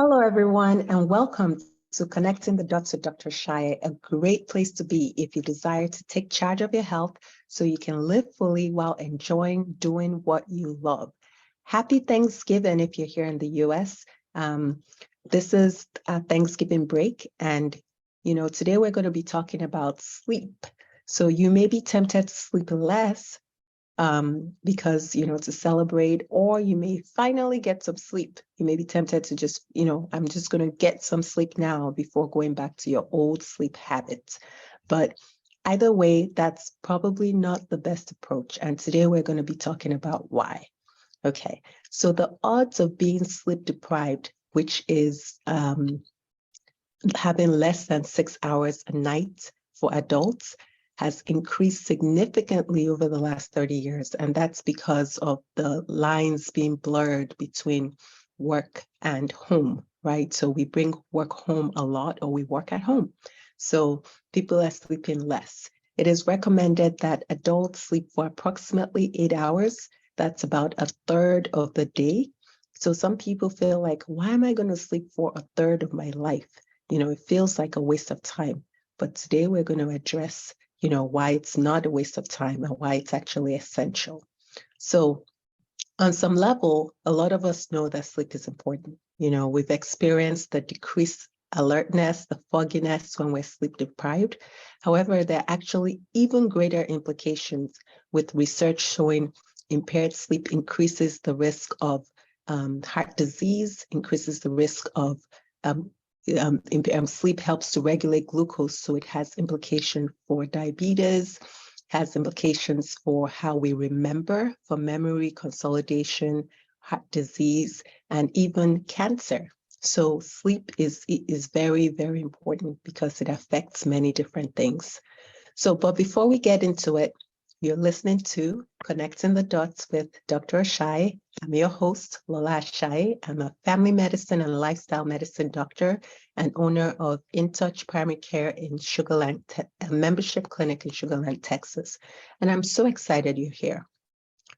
Hello, everyone, and welcome to Connecting the Dots with Dr. Ashaye, a great place to be if you desire to take charge of your health so you can live fully while enjoying doing what you love. Happy Thanksgiving if you're here in the US. This is a Thanksgiving break, and today we're going to be talking about sleep. So you may be tempted to sleep less because, to celebrate, or you may finally get some sleep. You may be tempted to just, I'm just going to get some sleep now before going back to your old sleep habits. But either way, that's probably not the best approach. And today we're going to be talking about why. Okay, so the odds of being sleep deprived, which is having less than 6 hours a night for adults, has increased significantly over the last 30 years. And that's because of the lines being blurred between work and home, right? So we bring work home a lot, or we work at home. So people are sleeping less. It is recommended that adults sleep for approximately 8 hours. That's about a third of the day. So some people feel like, why am I going to sleep for a third of my life? It feels like a waste of time. But today we're going to address why it's not a waste of time and why it's actually essential. So on some level, a lot of us know that sleep is important. We've experienced the decreased alertness, the fogginess when we're sleep deprived. However, there are actually even greater implications, with research showing impaired sleep increases the risk of heart disease, increases the risk of sleep helps to regulate glucose, so it has implications for diabetes, has implications for how we remember, for memory consolidation, heart disease, and even cancer. So sleep is very, very important because it affects many different things. So, but before we get into it, you're listening to Connecting the Dots with Dr. Ashaye. I'm your host, Lola Ashaye. I'm a family medicine and lifestyle medicine doctor and owner of In Touch Primary Care in Sugar Land, a membership clinic in Sugar Land, Texas. And I'm so excited you're here.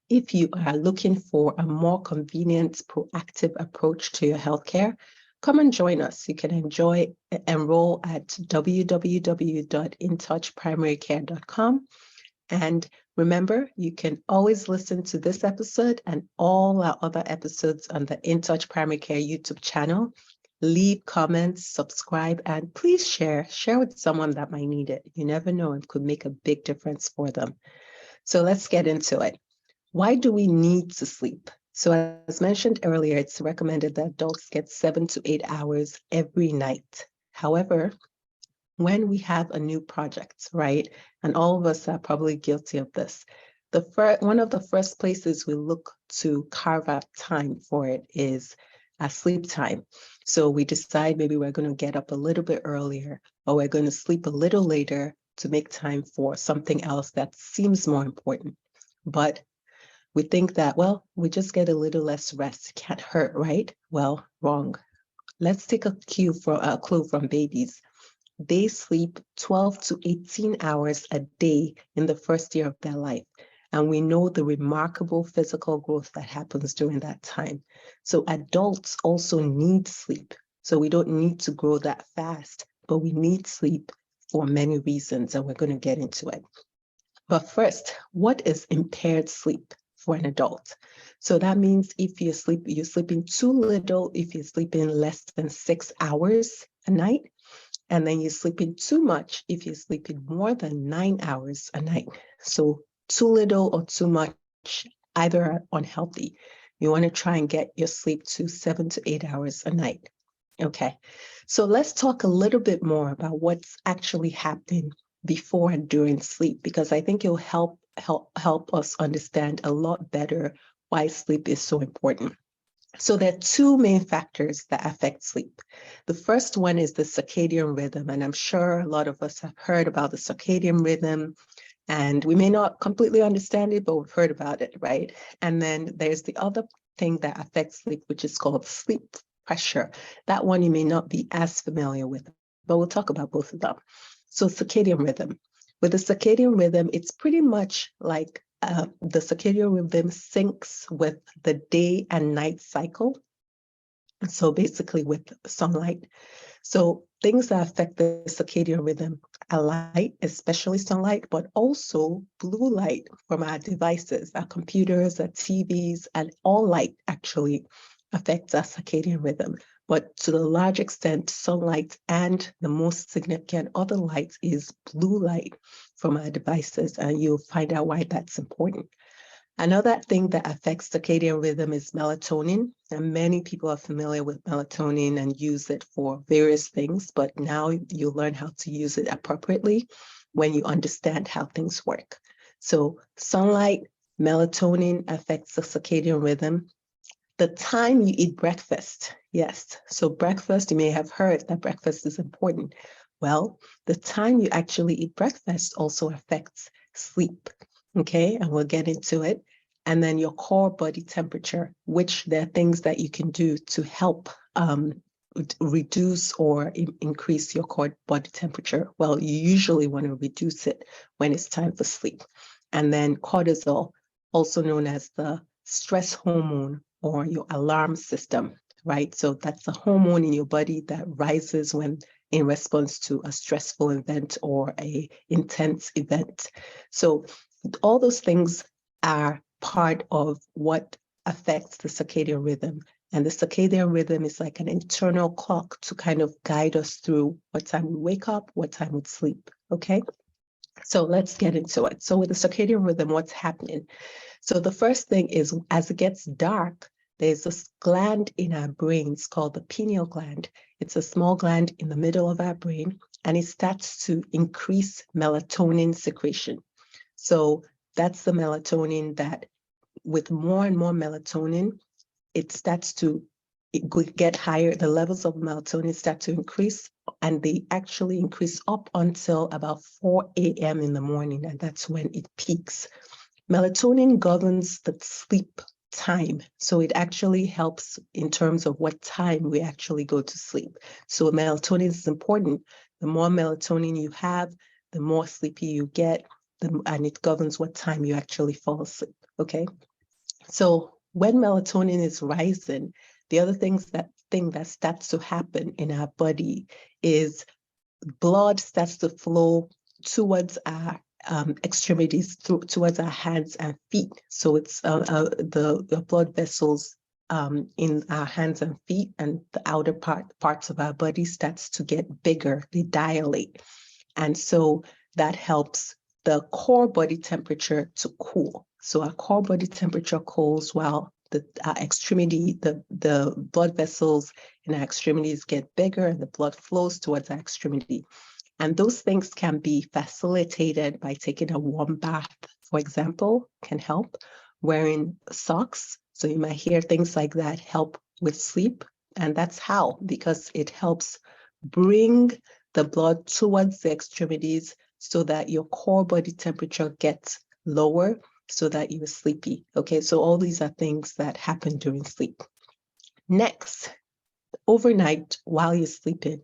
If you are looking for a more convenient, proactive approach to your healthcare, come and join us. You can enroll at www.intouchprimarycare.com. And remember, you can always listen to this episode and all our other episodes on the In Touch Primary Care YouTube channel. Leave comments, subscribe, and please share with someone that might need it. You never know, it could make a big difference for them. So let's get into it. Why do we need to sleep? So as mentioned earlier, it's recommended that adults get 7 to 8 hours every night. However, when we have a new project, right? And all of us are probably guilty of this. One of the first places we look to carve out time for it is sleep time. So we decide maybe we're going to get up a little bit earlier, or we're going to sleep a little later to make time for something else that seems more important. But we think that, well, we just get a little less rest. It can't hurt, right? Well, wrong. Let's take a clue from babies. They sleep 12 to 18 hours a day in the first year of their life. And we know the remarkable physical growth that happens during that time. So adults also need sleep. So we don't need to grow that fast, but we need sleep for many reasons, and we're going to get into it. But first, what is impaired sleep for an adult? So that means if you're sleeping too little, if you're sleeping less than 6 hours a night, and then you're sleeping too much if you're sleeping more than 9 hours a night. So too little or too much, either are unhealthy. You want to try and get your sleep to 7 to 8 hours a night. Okay, so let's talk a little bit more about what's actually happening before and during sleep, because I think it'll help us understand a lot better why sleep is so important. So there are two main factors that affect sleep. The first one is the circadian rhythm, and I'm sure a lot of us have heard about the circadian rhythm, and we may not completely understand it, but we've heard about it, right? And then there's the other thing that affects sleep, which is called sleep pressure. That one you may not be as familiar with, but we'll talk about both of them. So circadian rhythm. With the circadian rhythm, it's pretty much like the circadian rhythm syncs with the day and night cycle. So basically with sunlight. So things that affect the circadian rhythm are light, especially sunlight, but also blue light from our devices, our computers, our TVs, and all light actually affects our circadian rhythm. But to the large extent, sunlight and the most significant other light is blue light from our devices, and you'll find out why that's important. Another thing that affects circadian rhythm is melatonin, and many people are familiar with melatonin and use it for various things, but now you learn how to use it appropriately when you understand how things work. So sunlight, melatonin affects the circadian rhythm. The time you eat breakfast, yes. So breakfast, you may have heard that breakfast is important. Well, the time you actually eat breakfast also affects sleep, okay? And we'll get into it. And then your core body temperature, which there are things that you can do to help reduce or increase your core body temperature. Well, you usually want to reduce it when it's time for sleep. And then cortisol, also known as the stress hormone or your alarm system, right? So that's a hormone in your body that rises when in response to a stressful event or a intense event. So all those things are part of what affects the circadian rhythm. And the circadian rhythm is like an internal clock to kind of guide us through what time we wake up, what time we sleep, okay? So let's get into it. So with the circadian rhythm, what's happening? So the first thing is, as it gets dark, there's this gland in our brains called the pineal gland. It's a small gland in the middle of our brain, and it starts to increase melatonin secretion. So that's the melatonin that, with more and more melatonin, it starts to get higher. The levels of melatonin start to increase, and they actually increase up until about 4 a.m. in the morning, and that's when it peaks. Melatonin governs the sleep time. So it actually helps in terms of what time we actually go to sleep. So melatonin is important. The more melatonin you have, the more sleepy you get, and it governs what time you actually fall asleep, okay? So when melatonin is rising, the other thing that starts to happen in our body is blood starts to flow towards our extremities, towards our hands and feet. So it's the blood vessels in our hands and feet, and the outer parts of our body starts to get bigger, they dilate. And so that helps the core body temperature to cool. So our core body temperature cools while our extremity, the blood vessels in our extremities get bigger and the blood flows towards our extremity. And those things can be facilitated by taking a warm bath, for example, can help. Wearing socks, so you might hear things like that help with sleep. And that's how, because it helps bring the blood towards the extremities so that your core body temperature gets lower so that you're sleepy. Okay, so all these are things that happen during sleep. Next, overnight while you're sleeping,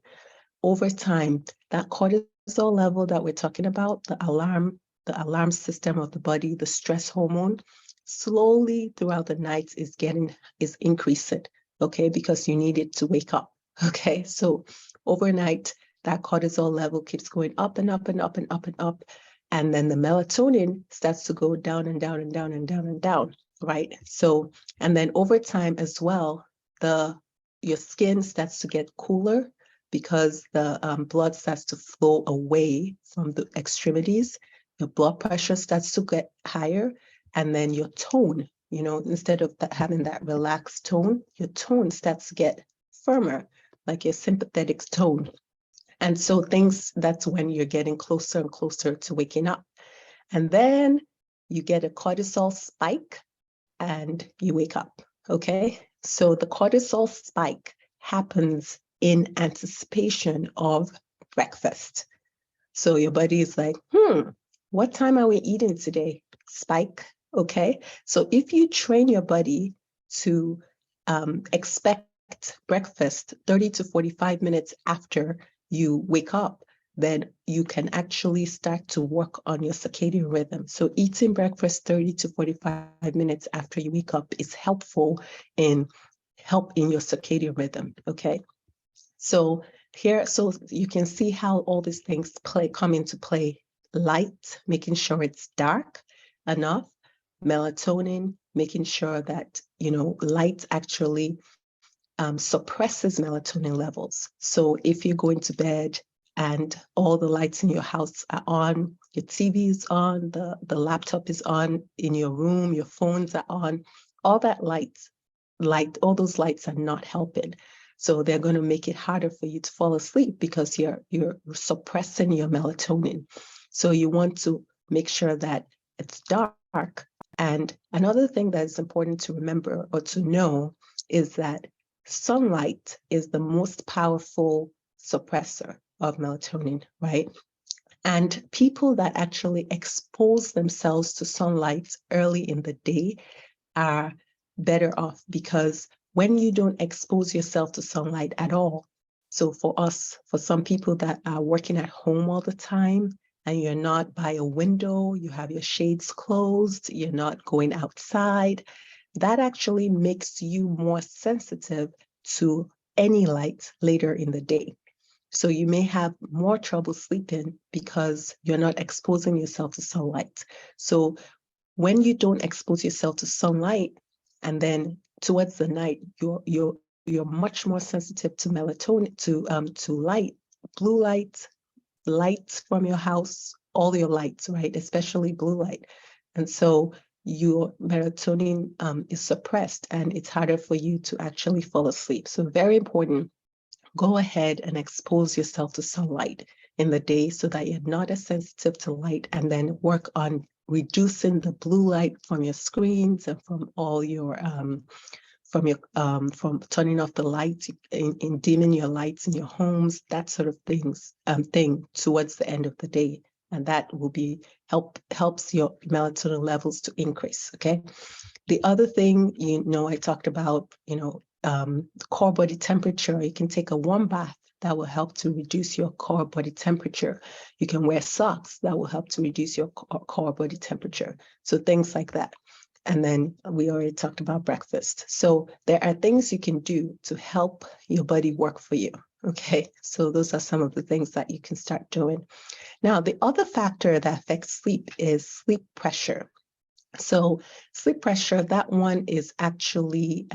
over time, that cortisol level that we're talking about, the alarm system of the body, the stress hormone, slowly throughout the night is increasing, okay, because you need it to wake up. Okay, so overnight, that cortisol level keeps going up and up and up and up and up. And then the melatonin starts to go down and down and down and down and down, right? So, and then over time as well, your skin starts to get cooler because the blood starts to flow away from the extremities. Your blood pressure starts to get higher, and then your tone, instead of having that relaxed tone, your tone starts to get firmer, like your sympathetic tone. And so that's when you're getting closer and closer to waking up. And then you get a cortisol spike and you wake up, okay? So the cortisol spike happens in anticipation of breakfast. So your body is like, what time are we eating today? Spike, okay? So if you train your body to expect breakfast 30 to 45 minutes after you wake up, then you can actually start to work on your circadian rhythm. So eating breakfast 30 to 45 minutes after you wake up is helpful in help in your circadian rhythm, okay? So you can see how all these things come into play. Light, making sure it's dark enough. Melatonin, making sure that, light actually suppresses melatonin levels. So if you're going to bed and all the lights in your house are on, your TV is on, the laptop is on in your room, your phones are on, all that all those lights are not helping. So they're going to make it harder for you to fall asleep because you're suppressing your melatonin. So you want to make sure that it's dark. And another thing that is important to remember or to know is that sunlight is the most powerful suppressor of melatonin, right? And people that actually expose themselves to sunlight early in the day are better off, because when you don't expose yourself to sunlight at all, so for some people that are working at home all the time and you're not by a window, you have your shades closed, you're not going outside, that actually makes you more sensitive to any light later in the day. So you may have more trouble sleeping because you're not exposing yourself to sunlight. So when you don't expose yourself to sunlight, and then towards the night, you're much more sensitive to melatonin, to light, blue light, lights from your house, all your lights, right? Especially blue light. And so your melatonin is suppressed, and it's harder for you to actually fall asleep. So very important, go ahead and expose yourself to sunlight in the day so that you're not as sensitive to light, and then work on reducing the blue light from your screens and from all your from turning off the lights, in dimming your lights in your homes, that sort of thing towards the end of the day. And that will helps your melatonin levels to increase, okay? The other thing, I talked about, core body temperature. You can take a warm bath. That will help to reduce your core body temperature. You can wear socks. That will help to reduce your core body temperature. So things like that. And then we already talked about breakfast. So there are things you can do to help your body work for you. Okay, so those are some of the things that you can start doing. Now, the other factor that affects sleep is sleep pressure. So sleep pressure, that one is actually,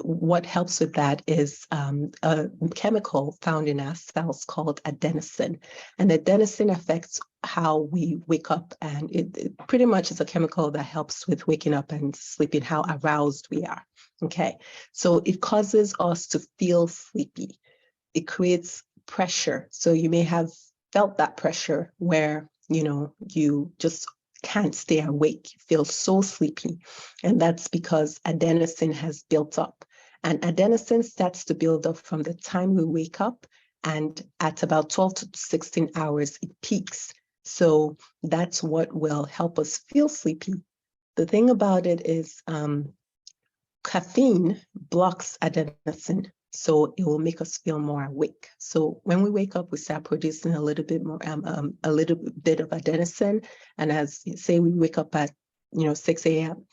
what helps with that is a chemical found in our cells called adenosine. And adenosine affects how we wake up, and it pretty much is a chemical that helps with waking up and sleeping, how aroused we are. Okay, so it causes us to feel sleepy. It creates pressure. So you may have felt that pressure where, you just can't stay awake, you feel so sleepy. And that's because adenosine has built up. And adenosine starts to build up from the time we wake up, and at about 12 to 16 hours, it peaks. So that's what will help us feel sleepy. The thing about it is caffeine blocks adenosine, so it will make us feel more awake. So when we wake up, we start producing a little bit more, a little bit of adenosine. And as say we wake up at 6 a.m.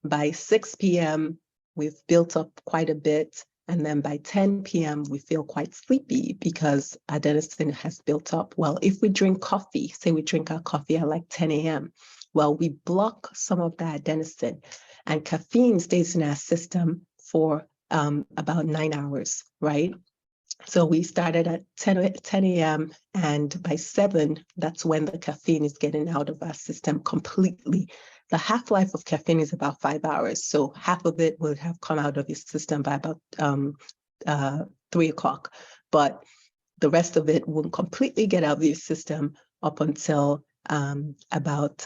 By 6 p.m. we've built up quite a bit, and then by 10 p.m. we feel quite sleepy because adenosine has built up. Well, if we drink coffee, say we drink our coffee at like 10 a.m., well, we block some of the adenosine, and caffeine stays in our system for about 9 hours, right? So we started at 10 a.m. and by 7, that's when the caffeine is getting out of our system completely. The half-life of caffeine is about 5 hours. So half of it will have come out of your system by about 3 o'clock. But the rest of it won't completely get out of your system up until about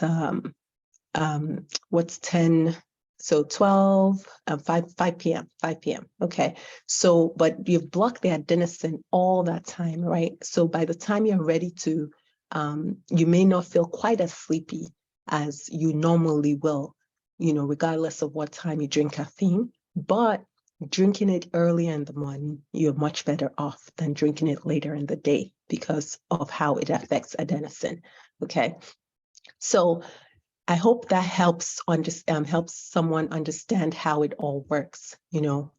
what's 10, so 12, 5 p.m. Okay, so but you've blocked the adenosine all that time, right? So by the time you're ready to, you may not feel quite as sleepy as you normally will, regardless of what time you drink caffeine. But drinking it early in the morning, you're much better off than drinking it later in the day because of how it affects adenosine. Okay, so I hope that helps someone understand how it all works,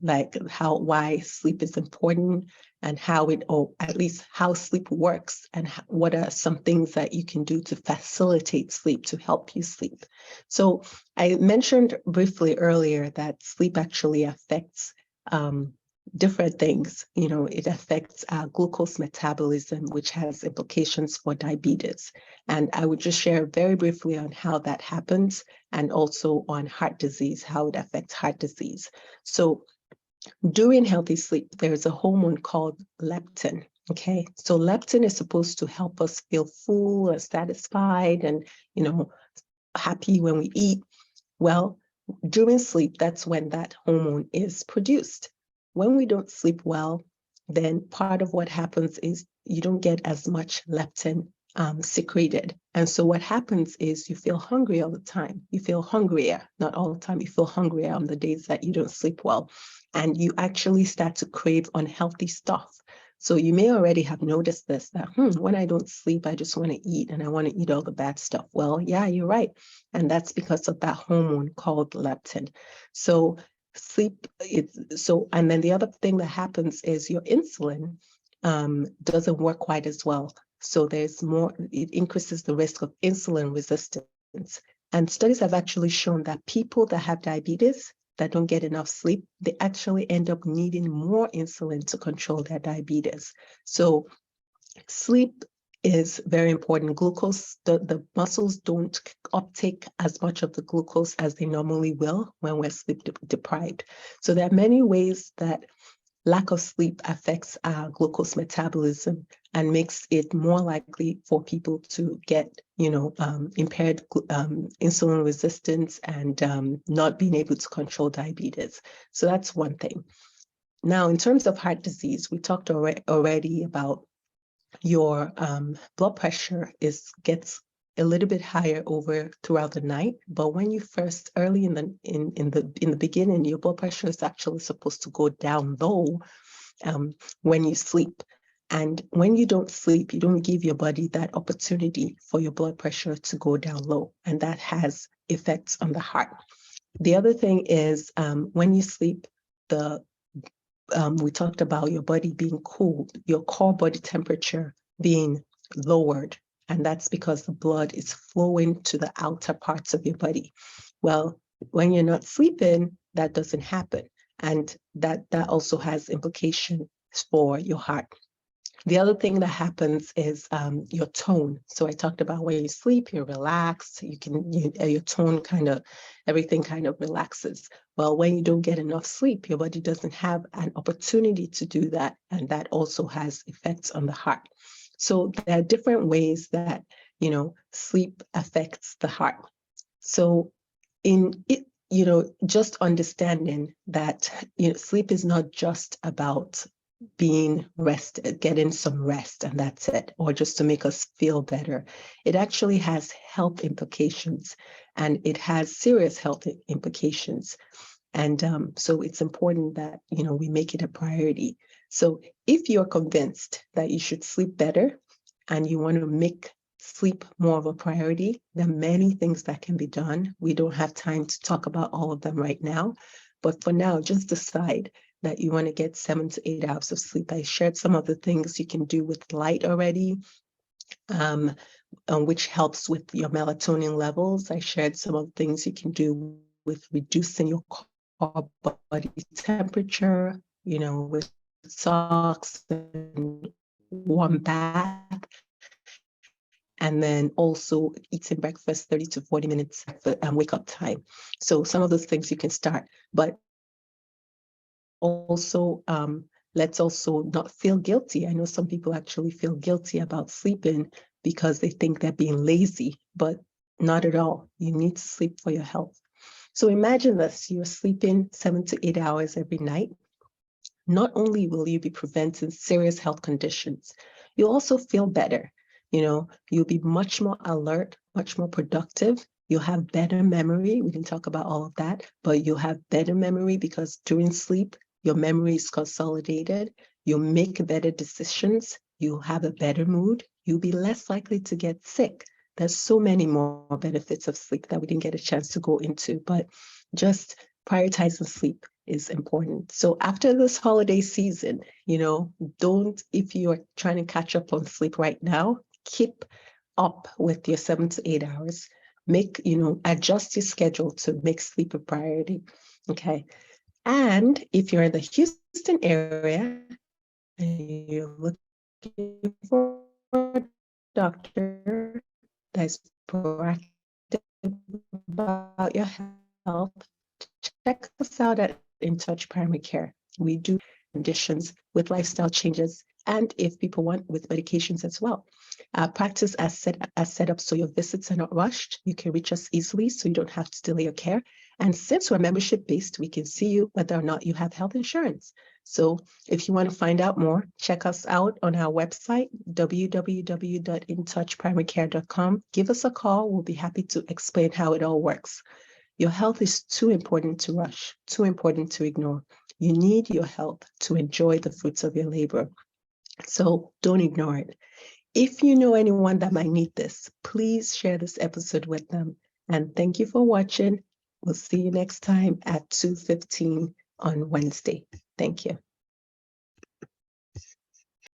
like why sleep is important and or at least how sleep works and what are some things that you can do to facilitate sleep, to help you sleep. So I mentioned briefly earlier that sleep actually affects different things. It affects glucose metabolism, which has implications for diabetes. And I would just share very briefly on how that happens and also on heart disease, how it affects heart disease. So during healthy sleep, there's a hormone called leptin. Okay, so leptin is supposed to help us feel full and satisfied and, happy when we eat. Well, during sleep, that's when that hormone is produced. When we don't sleep well, then part of what happens is you don't get as much leptin secreted. And so what happens is you feel hungry all the time. You feel hungrier, not all the time. You feel hungrier on the days that you don't sleep well. And you actually start to crave unhealthy stuff. So you may already have noticed this, that when I don't sleep, I just want to eat and I want to eat all the bad stuff. Well, yeah, you're right. And that's because of that hormone called leptin. So and then the other thing that happens is your insulin doesn't work quite as well. So it increases the risk of insulin resistance. And studies have actually shown that people that have diabetes that don't get enough sleep, they actually end up needing more insulin to control their diabetes. So sleep is very important. Glucose, the muscles don't uptake as much of the glucose as they normally will when we're sleep deprived. So there are many ways that lack of sleep affects our glucose metabolism and makes it more likely for people to get, impaired insulin resistance and not being able to control diabetes. So that's one thing. Now, in terms of heart disease, we talked already about your blood pressure gets a little bit higher throughout the night, but when you first early in the beginning, your blood pressure is actually supposed to go down low when you sleep. And when you don't sleep, you don't give your body that opportunity for your blood pressure to go down low, and that has effects on the heart. The other thing is when you sleep, we talked about your body being cooled, your core body temperature being lowered, and that's because the blood is flowing to the outer parts of your body. Well, when you're not sleeping, that doesn't happen, and that also has implications for your heart. The other thing that happens is your tone. So I talked about when you sleep, you're relaxed. Your tone everything kind of relaxes. Well, when you don't get enough sleep, your body doesn't have an opportunity to do that, and that also has effects on the heart. So there are different ways that sleep affects the heart. So in it, just understanding that sleep is not just about being rested, getting some rest, and that's it, or just to make us feel better. It actually has health implications, and it has serious health implications. And so it's important that, we make it a priority. So if you're convinced that you should sleep better and you want to make sleep more of a priority, there are many things that can be done. We don't have time to talk about all of them right now, but for now, just decide that you want to get 7 to 8 hours of sleep. I shared some of the things you can do with light already, which helps with your melatonin levels. I shared some of the things you can do with reducing your core body temperature, with socks and warm bath. And then also eating breakfast 30 to 40 minutes wake up time. So some of those things you can start, but also let's also not feel guilty. I know some people actually feel guilty about sleeping because they think they're being lazy, but not at all. You need to sleep for your health. So imagine this, you're sleeping 7 to 8 hours every night. Not only will you be preventing serious health conditions, you'll also feel better. You'll be much more alert, much more productive. You'll have better memory. We can talk about all of that, but you'll have better memory because during sleep, your memory is consolidated. You'll make better decisions. You'll have a better mood. You'll be less likely to get sick There's so many more benefits of sleep that we didn't get a chance to go into, but just prioritizing sleep is important. So after this holiday season, if you're trying to catch up on sleep right now, keep up with your 7 to 8 hours. Adjust your schedule to make sleep a priority. Okay. And if you're in the Houston area and you're looking for a doctor that's proactive about your health, check us out at In Touch Primary Care. We do conditions with lifestyle changes, and if people want, with medications as well. Practice as set up so your visits are not rushed. You can reach us easily so you don't have to delay your care. And since we're membership-based, we can see you whether or not you have health insurance. So if you want to find out more, check us out on our website, www.intouchprimarycare.com. Give us a call. We'll be happy to explain how it all works. Your health is too important to rush, too important to ignore. You need your health to enjoy the fruits of your labor. So don't ignore it. If you know anyone that might need this, please share this episode with them. And thank you for watching. We'll see you next time at 2:15 on Wednesday. Thank you.